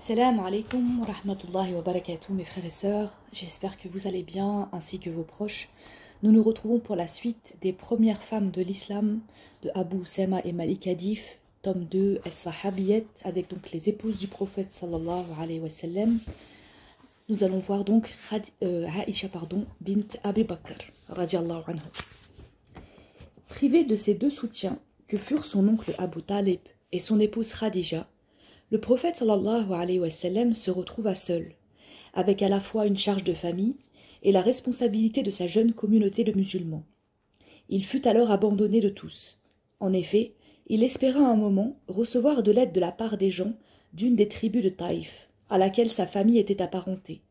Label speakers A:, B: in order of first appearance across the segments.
A: Salam alaikum wa rahmatullahi wa barakatuh mes frères et sœurs, j'espère que vous allez bien ainsi que vos proches. Nous nous retrouvons pour la suite des premières femmes de l'islam de Abu Usama et Malik Hadif, tome 2, As-Sahabiyat, avec donc les épouses du prophète sallallahu alayhi wa sallam. Nous allons voir donc Aïcha bint Abi Bakr radiallahu anhu. Privée de ses deux soutiens que furent son oncle Abu Talib et son épouse Khadija, le prophète sallallahu alayhi wa sallam se retrouva seul, avec à la fois une charge de famille et la responsabilité de sa jeune communauté de musulmans. Il fut alors abandonné de tous. En effet, il espéra un moment recevoir de l'aide de la part des gens d'une des tribus de Taïf, à laquelle sa famille était apparentée.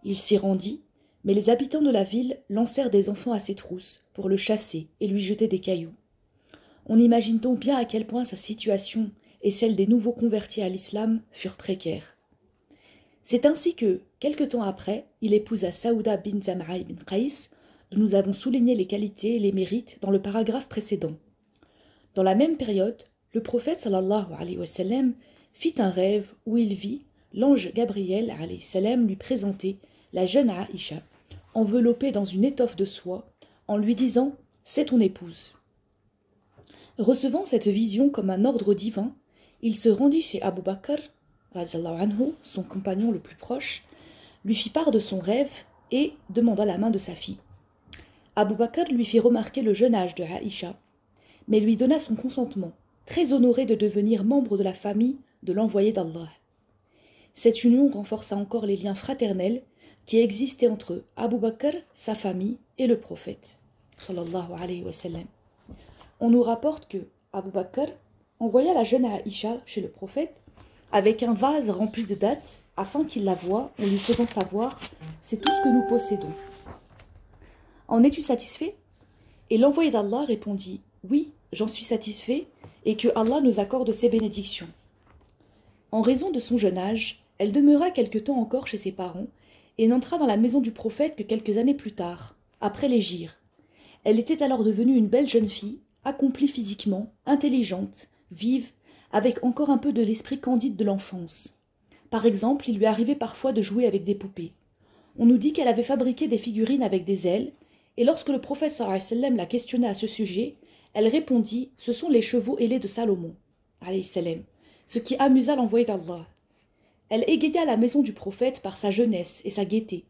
A: Il s'y rendit, mais les habitants de la ville lancèrent des enfants à ses trousses pour le chasser et lui jeter des cailloux. On imagine donc bien à quel point sa situation et celle des nouveaux convertis à l'islam furent précaires. C'est ainsi que, quelque temps après, il épousa Saouda bin Zam'a bin Qaïs, dont nous avons souligné les qualités et les mérites dans le paragraphe précédent. Dans la même période, le prophète sallallahu alayhi wa sallam fit un rêve où il vit l'ange Gabriel alayhi salam lui présenter la jeune Aïcha, enveloppée dans une étoffe de soie, en lui disant « C'est ton épouse ». Recevant cette vision comme un ordre divin, il se rendit chez Abu Bakr, anhu, son compagnon le plus proche, lui fit part de son rêve et demanda la main de sa fille. Abu Bakr lui fit remarquer le jeune âge de Aïcha, mais lui donna son consentement, très honoré de devenir membre de la famille de l'envoyé d'Allah. Cette union renforça encore les liens fraternels qui existaient entre Abu Bakr, sa famille et le prophète, sallallahu alayhi wa sallam. On nous rapporte que Abu Bakr envoya la jeune Aïcha chez le prophète avec un vase rempli de dattes afin qu'il la voie en lui faisant savoir « C'est tout ce que nous possédons ». « En es-tu satisfait ?» Et l'envoyé d'Allah répondit « Oui, j'en suis satisfait et que Allah nous accorde ses bénédictions. » En raison de son jeune âge, elle demeura quelque temps encore chez ses parents et n'entra dans la maison du prophète que quelques années plus tard, après l'hégire. Elle était alors devenue une belle jeune fille, accomplie physiquement, intelligente, vive, avec encore un peu de l'esprit candide de l'enfance. Par exemple, il lui arrivait parfois de jouer avec des poupées. On nous dit qu'elle avait fabriqué des figurines avec des ailes, et lorsque le prophète sallallahu alayhi wa sallam la questionna à ce sujet, elle répondit « Ce sont les chevaux ailés de Salomon », alayhi salam, ce qui amusa l'envoyé d'Allah. Elle égaya la maison du prophète par sa jeunesse et sa gaieté.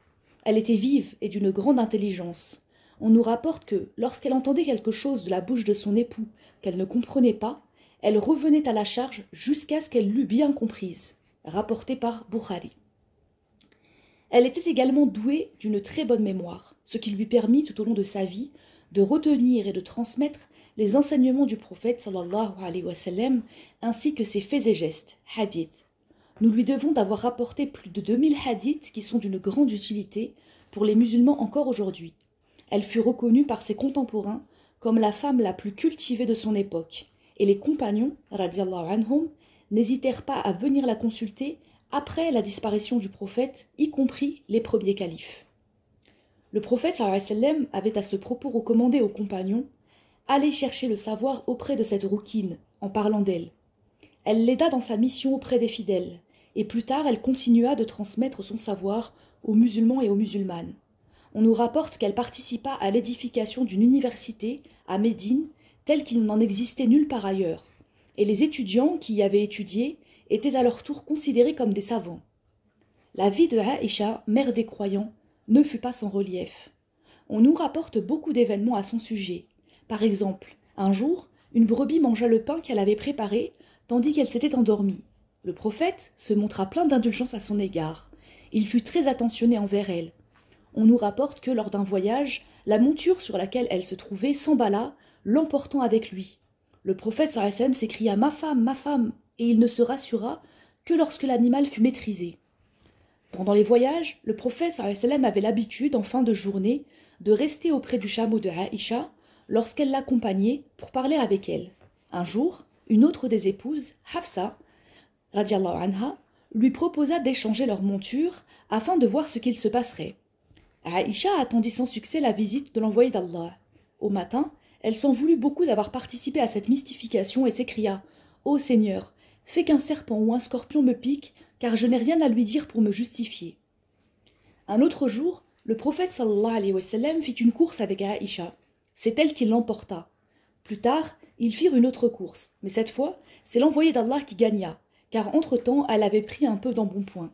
A: Elle était vive et d'une grande intelligence. On nous rapporte que, lorsqu'elle entendait quelque chose de la bouche de son époux qu'elle ne comprenait pas, elle revenait à la charge jusqu'à ce qu'elle l'eût bien comprise, rapporté par Bukhari. Elle était également douée d'une très bonne mémoire, ce qui lui permit tout au long de sa vie de retenir et de transmettre les enseignements du prophète sallallahu alayhi wa sallam ainsi que ses faits et gestes, hadiths. Nous lui devons d'avoir rapporté plus de 2000 hadiths qui sont d'une grande utilité pour les musulmans encore aujourd'hui. Elle fut reconnue par ses contemporains comme la femme la plus cultivée de son époque, et les compagnons, radiallahu anhum, n'hésitèrent pas à venir la consulter après la disparition du prophète, y compris les premiers califes. Le prophète sallallahu alayhi wa sallam avait à ce propos recommandé aux compagnons « Allez chercher le savoir auprès de cette rouquine, en parlant d'elle. » Elle l'aida dans sa mission auprès des fidèles, et plus tard elle continua de transmettre son savoir aux musulmans et aux musulmanes. On nous rapporte qu'elle participa à l'édification d'une université à Médine, telle qu'il n'en existait nulle part ailleurs, et les étudiants qui y avaient étudié étaient à leur tour considérés comme des savants. La vie de Aïcha, mère des croyants, ne fut pas sans relief. On nous rapporte beaucoup d'événements à son sujet. Par exemple, un jour, une brebis mangea le pain qu'elle avait préparé, tandis qu'elle s'était endormie. Le prophète se montra plein d'indulgence à son égard. Il fut très attentionné envers elle. On nous rapporte que, lors d'un voyage, la monture sur laquelle elle se trouvait s'emballa, l'emportant avec lui. Le prophète sallallahu alayhi wa sallam s'écria « Ma femme !» et il ne se rassura que lorsque l'animal fut maîtrisé. Pendant les voyages, le prophète sallallahu alayhi wa sallam avait l'habitude, en fin de journée, de rester auprès du chameau de Aïcha lorsqu'elle l'accompagnait pour parler avec elle. Un jour, une autre des épouses, Hafsa, radiallahu anha, lui proposa d'échanger leur monture afin de voir ce qu'il se passerait. Aïcha attendit sans succès la visite de l'envoyé d'Allah. Au matin, elle s'en voulut beaucoup d'avoir participé à cette mystification et s'écria « Ô Seigneur, fais qu'un serpent ou un scorpion me pique, car je n'ai rien à lui dire pour me justifier. » Un autre jour, le prophète sallallahu alayhi wa sallam fit une course avec Aïcha. C'est elle qui l'emporta. Plus tard, ils firent une autre course, mais cette fois, c'est l'envoyé d'Allah qui gagna, car entre-temps, elle avait pris un peu d'embonpoint.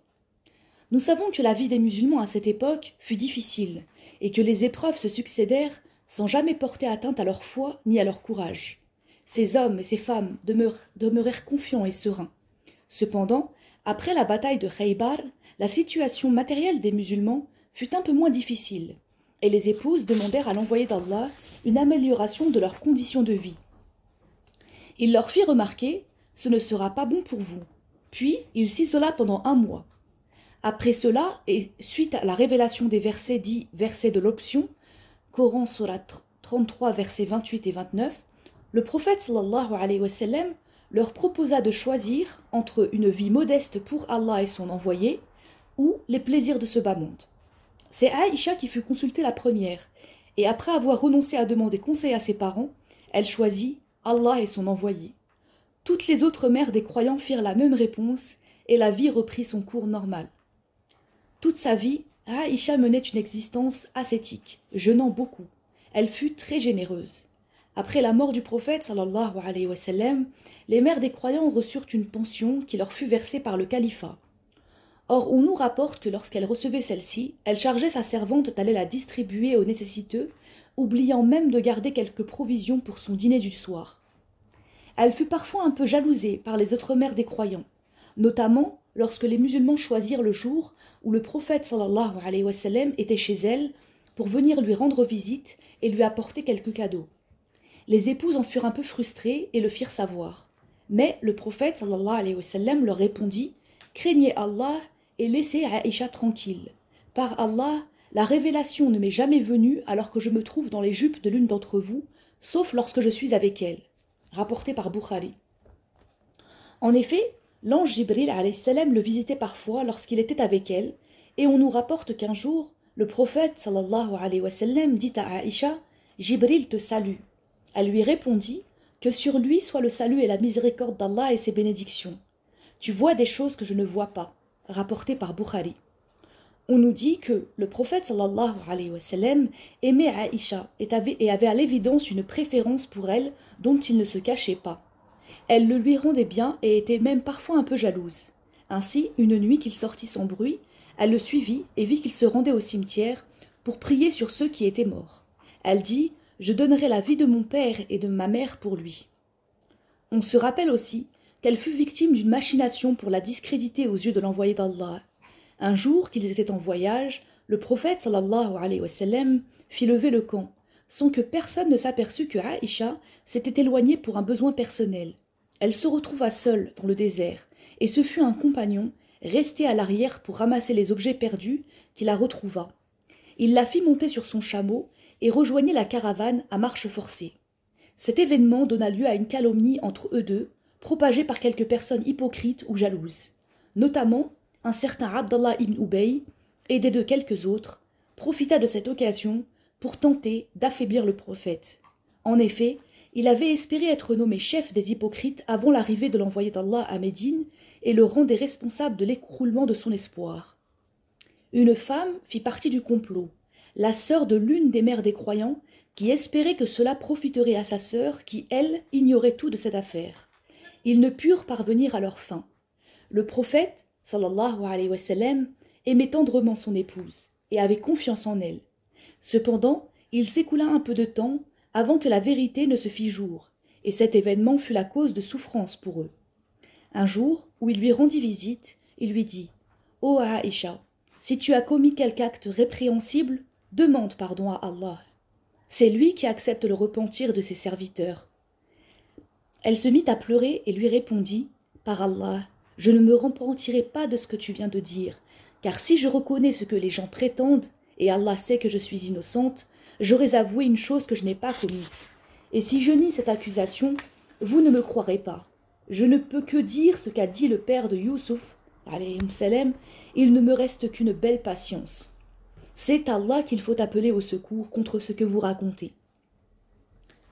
A: Nous savons que la vie des musulmans à cette époque fut difficile, et que les épreuves se succédèrent sans jamais porter atteinte à leur foi ni à leur courage. Ces hommes et ces femmes demeurèrent confiants et sereins. Cependant, après la bataille de Khaybar, la situation matérielle des musulmans fut un peu moins difficile, et les épouses demandèrent à l'envoyé d'Allah une amélioration de leurs conditions de vie. Il leur fit remarquer « Ce ne sera pas bon pour vous ». Puis il s'isola pendant 1 mois. Après cela, et suite à la révélation des versets dits versets de l'option, Coran Surat 33 versets 28 et 29, le prophète sallallahu alayhi wa sallam leur proposa de choisir entre une vie modeste pour Allah et son envoyé ou les plaisirs de ce bas monde. C'est Aïcha qui fut consultée la première, et après avoir renoncé à demander conseil à ses parents, elle choisit Allah et son envoyé. Toutes les autres mères des croyants firent la même réponse, et la vie reprit son cours normal. Toute sa vie, Aïcha menait une existence ascétique, jeûnant beaucoup. Elle fut très généreuse. Après la mort du prophète sallallahu alayhi wa sallam, les mères des croyants reçurent une pension qui leur fut versée par le califat. Or, on nous rapporte que lorsqu'elle recevait celle-ci, elle chargeait sa servante d'aller la distribuer aux nécessiteux, oubliant même de garder quelques provisions pour son dîner du soir. Elle fut parfois un peu jalousée par les autres mères des croyants, notamment lorsque les musulmans choisirent le jour où le prophète sallallahu alayhi wa sallam était chez elle pour venir lui rendre visite et lui apporter quelques cadeaux. Les épouses en furent un peu frustrées et le firent savoir. Mais le prophète sallallahu alayhi wa sallam leur répondit « Craignez Allah et laissez Aïcha tranquille. Par Allah, la révélation ne m'est jamais venue alors que je me trouve dans les jupes de l'une d'entre vous, sauf lorsque je suis avec elle. » Rapporté par Bukhari. En effet, l'ange Jibril alayhi salam le visitait parfois lorsqu'il était avec elle, et on nous rapporte qu'un jour, le prophète sallallahu alayhi wa sallam dit à Aïcha « Jibril te salue ». Elle lui répondit « Que sur lui soit le salut et la miséricorde d'Allah et ses bénédictions. Tu vois des choses que je ne vois pas. » Rapporté par Bukhari. On nous dit que le prophète sallallahu alayhi wa sallam aimait Aïcha et avait à l'évidence une préférence pour elle dont il ne se cachait pas. Elle le lui rendait bien et était même parfois un peu jalouse. Ainsi, une nuit qu'il sortit sans bruit, elle le suivit et vit qu'il se rendait au cimetière pour prier sur ceux qui étaient morts. Elle dit « Je donnerai la vie de mon père et de ma mère pour lui. » On se rappelle aussi qu'elle fut victime d'une machination pour la discréditer aux yeux de l'envoyé d'Allah. Un jour qu'ils étaient en voyage, le prophète sallallahu alayhi wa sallam fit lever le camp, sans que personne ne s'aperçût que Aïcha s'était éloignée pour un besoin personnel. Elle se retrouva seule dans le désert, et ce fut un compagnon, resté à l'arrière pour ramasser les objets perdus, qui la retrouva. Il la fit monter sur son chameau et rejoignit la caravane à marche forcée. Cet événement donna lieu à une calomnie entre eux deux, propagée par quelques personnes hypocrites ou jalouses. Notamment, un certain Abdallah ibn Ubay, aidé de quelques autres, profita de cette occasion pour tenter d'affaiblir le prophète. En effet, il avait espéré être nommé chef des hypocrites avant l'arrivée de l'envoyé d'Allah à Médine et le rendait responsable de l'écroulement de son espoir. Une femme fit partie du complot, la sœur de l'une des mères des croyants, qui espérait que cela profiterait à sa sœur qui, elle, ignorait tout de cette affaire. Ils ne purent parvenir à leur fin. Le prophète, sallallahu alayhi wa sallam, aimait tendrement son épouse et avait confiance en elle. Cependant, il s'écoula un peu de temps avant que la vérité ne se fît jour, et cet événement fut la cause de souffrance pour eux. Un jour, où il lui rendit visite, il lui dit « Ô Aïcha, si tu as commis quelque acte répréhensible, demande pardon à Allah. C'est lui qui accepte le repentir de ses serviteurs. » Elle se mit à pleurer et lui répondit « Par Allah, je ne me repentirai pas de ce que tu viens de dire, car si je reconnais ce que les gens prétendent, et Allah sait que je suis innocente, j'aurais avoué une chose que je n'ai pas commise. Et si je nie cette accusation, vous ne me croirez pas. Je ne peux que dire ce qu'a dit le père de Youssouf, alayhi salam, il ne me reste qu'une belle patience. C'est Allah qu'il faut appeler au secours contre ce que vous racontez. »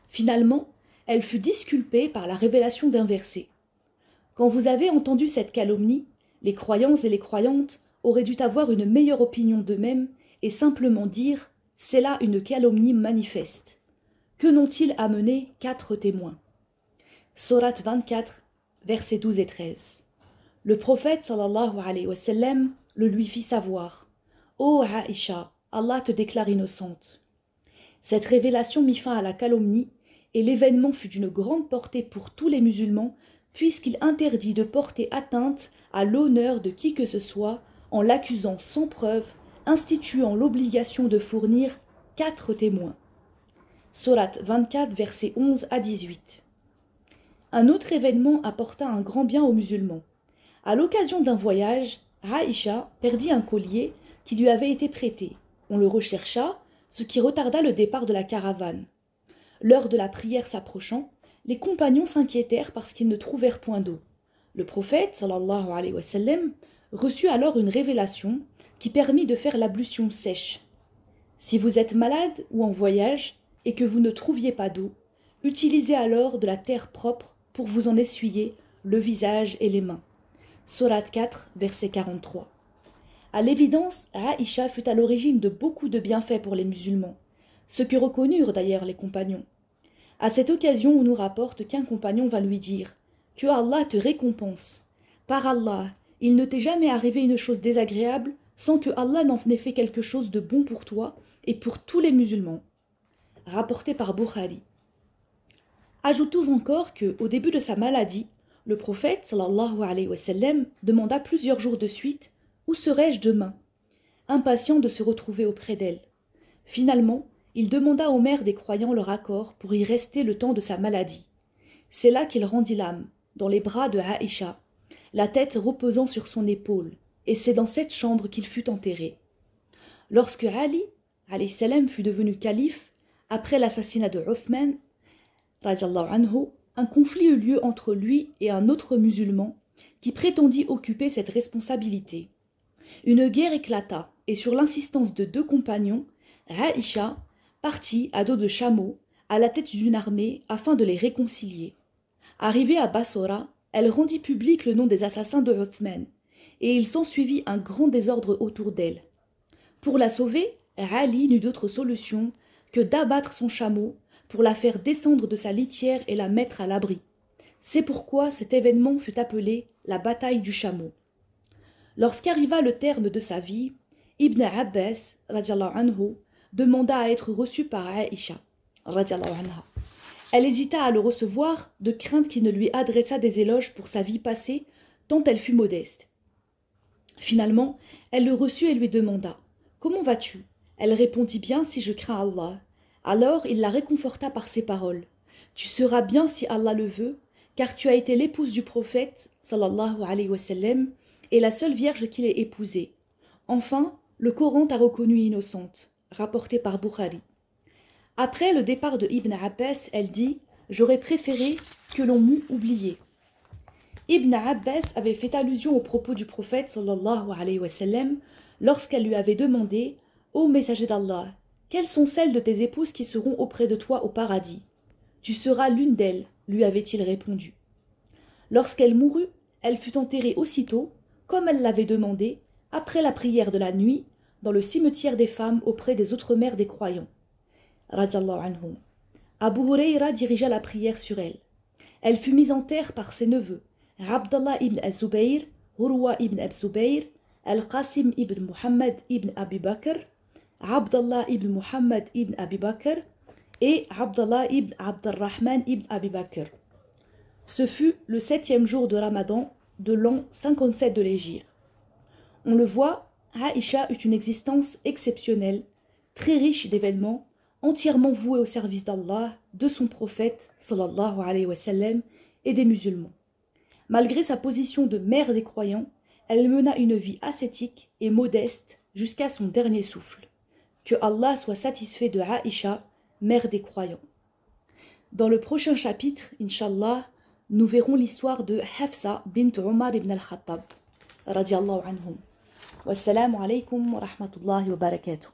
A: Finalement, elle fut disculpée par la révélation d'un verset. « Quand vous avez entendu cette calomnie, Les croyants et les croyantes auraient dû avoir une meilleure opinion d'eux-mêmes et simplement dire « c'est là une calomnie manifeste ». Que n'ont-ils amené 4 témoins? Sourate 24, versets 12 et 13. Le prophète sallallahu alayhi wa sallam le lui fit savoir. « Ô Aïcha, Allah te déclare innocente. » Cette révélation mit fin à la calomnie et l'événement fut d'une grande portée pour tous les musulmans puisqu'il interdit de porter atteinte à l'honneur de qui que ce soit en l'accusant sans preuve, instituant l'obligation de fournir 4 témoins. Sourate 24, versets 11 à 18. Un autre événement apporta un grand bien aux musulmans. À l'occasion d'un voyage, Aïcha perdit un collier qui lui avait été prêté. On le rechercha, ce qui retarda le départ de la caravane. L'heure de la prière s'approchant, les compagnons s'inquiétèrent parce qu'ils ne trouvèrent point d'eau. Le prophète, sallallahu alayhi wa sallam, reçut alors une révélation qui permit de faire l'ablution sèche. Si vous êtes malade ou en voyage et que vous ne trouviez pas d'eau, utilisez alors de la terre propre pour vous en essuyer le visage et les mains. Sourate 4, verset 43. À l'évidence, Aïcha fut à l'origine de beaucoup de bienfaits pour les musulmans, ce que reconnurent d'ailleurs les compagnons. À cette occasion, on nous rapporte qu'un compagnon va lui dire « Que Allah te récompense. Par Allah, il ne t'est jamais arrivé une chose désagréable sans que Allah n'en ait fait quelque chose de bon pour toi et pour tous les musulmans. » Rapporté par Bukhari. Ajoutons encore que, au début de sa maladie, le prophète sallallahu alayhi wa sallam demanda plusieurs jours de suite « Où serai-je demain ?» impatient de se retrouver auprès d'elle. Finalement, il demanda aux mères des croyants leur accord pour y rester le temps de sa maladie. C'est là qu'il rendit l'âme, dans les bras de Aïcha, la tête reposant sur son épaule, et c'est dans cette chambre qu'il fut enterré. Lorsque Ali, alayhi salam, fut devenu calife, après l'assassinat de Uthman, un conflit eut lieu entre lui et un autre musulman qui prétendit occuper cette responsabilité. Une guerre éclata et sur l'insistance de 2 compagnons, Aïcha partit à dos de chameau à la tête d'une armée afin de les réconcilier. Arrivée à Bassora, elle rendit public le nom des assassins de Uthman et il s'ensuivit un grand désordre autour d'elle. Pour la sauver, Ali n'eut d'autre solution que d'abattre son chameau pour la faire descendre de sa litière et la mettre à l'abri. C'est pourquoi cet événement fut appelé la bataille du chameau. Lorsqu'arriva le terme de sa vie, Ibn Abbas radiallahu anhu, demanda à être reçu par Aïcha radiallahu anha. Elle hésita à le recevoir de crainte qu'il ne lui adressât des éloges pour sa vie passée, tant elle fut modeste. Finalement, elle le reçut et lui demanda « Comment vas-tu » Elle répondit bien si je crains Allah. Alors il la réconforta par ces paroles. Tu seras bien si Allah le veut, car tu as été l'épouse du prophète, sallallahu alayhi wa sallam, et la seule vierge qu'il ait épousée. Enfin, le Coran t'a reconnue innocente, rapporté par Bukhari. Après le départ de Ibn Abbas, elle dit « J'aurais préféré que l'on m'eût oublié ». Ibn Abbas avait fait allusion aux propos du prophète, sallallahu alayhi wa sallam, lorsqu'elle lui avait demandé « Ô messager d'Allah, quelles sont celles de tes épouses qui seront auprès de toi au paradis? Tu seras l'une d'elles, lui avait-il répondu. Lorsqu'elle mourut, elle fut enterrée aussitôt, comme elle l'avait demandé, après la prière de la nuit, dans le cimetière des femmes auprès des autres mères des croyants. Radiallahu anhum. Abu Hurayra dirigea la prière sur elle. Elle fut mise en terre par ses neveux, Abdallah ibn al-Zubayr, Urwa ibn al-Zubayr, Al-Qasim ibn Muhammad ibn Abi Bakr, Abdallah ibn Muhammad ibn Abi Bakr et Abdallah ibn Abdurrahman ibn Abi Bakr. Ce fut le 7e jour de Ramadan de l'an 57 de l'Hégire. On le voit, Aïcha eut une existence exceptionnelle, très riche d'événements, entièrement vouée au service d'Allah, de son prophète, sallallahu alayhi wa sallam, et des musulmans. Malgré sa position de mère des croyants, elle mena une vie ascétique et modeste jusqu'à son dernier souffle. Que Allah soit satisfait de Aïcha, mère des croyants. Dans le prochain chapitre, Inch'Allah, nous verrons l'histoire de Hafsa bint Omar ibn al-Khattab, radiallahu anhum. Wassalamu alaykum wa rahmatullahi wa barakatuh.